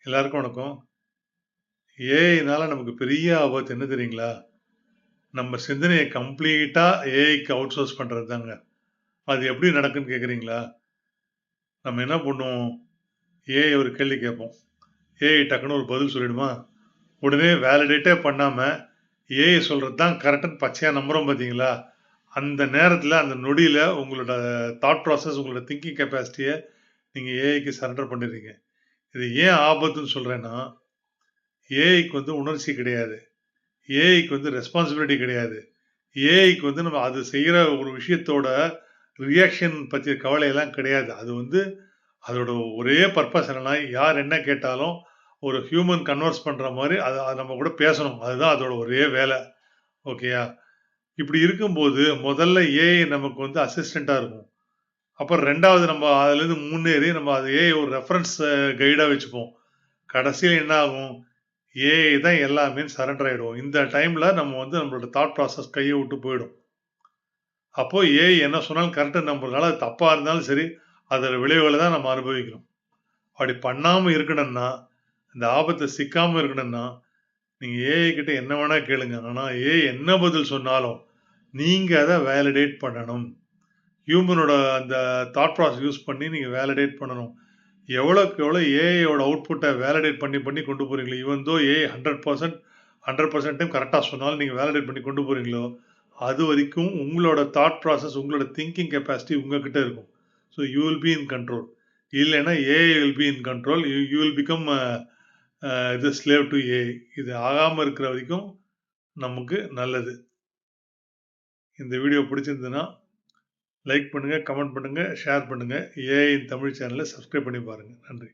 எல்லாருக்கும் வணக்கம். ஏஐனால நமக்கு பெரிய ஆபத்து என்ன தெரியுங்களா? நம்ம சிந்தனைய கம்ப்ளீட்டா ஏஐக்கு அவுட் சோர்ஸ் பண்றது தாங்க. அது எப்படி நடக்குன்னு கேட்குறீங்களா? நம்ம என்ன பண்ணுவோம்? ஏஐ ஒரு கேள்வி கேட்போம். ஏஐ டக்குன்னு ஒரு பதில் சொல்லிடுமா? உடனே வேலிடேட்டே பண்ணாம, ஏஐ சொல்றது தான் கரெக்ட்ன்னு பச்சையா நம்புறோம் பார்த்தீங்களா? அந்த நேரத்தில, அந்த நொடியில உங்களோட தாட் ப்ராசஸ், உங்களோட திங்கிங் கெப்பாசிட்டிய நீங்க ஏஐக்கு சரண்டர் பண்ணிடுறீங்க. இது ஏன் ஆபத்துன்னு சொல்றேன்னா, ஏஐக்கு உணர்ச்சி கிடையாது. ஏஐக்கு ரெஸ்பான்சிபிலிட்டி கிடையாது. ஏஐக்கு நம்ம அது செய்யற ஒரு விஷயத்தோட ரியாக்ஷன் பத்திய கவலையெல்லாம் கிடையாது. அது அதோட ஒரே பர்ப்பஸ் என்னன்னா, யார் என்ன கேட்டாலும் ஒரு ஹியூமன் கன்வர்ஸ் பண்ற மாரி அது அது நம்ம கூட பேசணும். அதுதான் அதோட ஒரே வேலை. ஓகேயா? இப்படி இருக்கும்போது, முதல்ல ஏஐ நமக்கு அசிஸ்டன்ட்டா இருக்கும். அப்புறம் 2வது நம்ம அதுலேருந்து முன்னேறி நம்ம அது ஏஐ ஒரு ரெஃபரன்ஸ் கைடா வச்சுப்போம். கடைசியில என்ன ஆகும்? ஏஐ தான் எல்லாமேன்னு சரண்டர் ஆயிடுவோம். இந்த டைம்ல நம்ம நம்மளோட தாட் ப்ராசஸ் கைய விட்டு போயிடும். அப்போ ஏஐ என்ன சொன்னாலும் கரெக்ட்ன்னு நம்புறதுனால, அது தப்பா இருந்தாலும் சரி, அதோட விளைவுகள தான் நம்ம அனுபவிக்கணும். அப்படி பண்ணாம இருக்கணும்னா, இந்த ஆபத்துல சிக்காம இருக்கணும்னா, நீங்க ஏஐ கிட்ட என்ன வேணா கேளுங்க. ஆனா ஏஐ என்ன பதில் சொன்னாலும், நீங்க அத வேலிடேட் பண்ணணும். ஹியூமனோட அந்த தாட் ப்ராசஸ் யூஸ் பண்ணி நீங்க வேலிடேட் பண்ணணும். எவ்வளோக்கு எவ்வளோ ஏஐயோட அவுட்புட்ட வேலிடேட் பண்ணி பண்ணி கொண்டு போறீங்களோ, ஈவன் தோ ஏஐ 100% டைம் கரெக்ட்டா சொன்னாலும் நீங்க வேலிடேட் பண்ணி கொண்டு போறீங்களோ, அதுவரைக்கும் உங்களோட தாட் ப்ராசஸ், உங்களோட திங்கிங் கெப்பாசிட்டி உங்ககிட்ட இருக்கும். So you will be in control. இல்லைன்னா AI will be in control. You will become slave to AI. இது ஆகாம இருக்கிற வரைக்கும் நமக்கு நல்லது. இந்த வீடியோ பிடிச்சிருந்ததுன்னா, லைக் பண்ணுங்க, கமெண்ட் பண்ணுங்க, ஷேர் பண்ணுங்க. ஏஐ தமிழ் சேனல சப்ஸ்கிரைப் பண்ணி பாருங்க. நன்றி.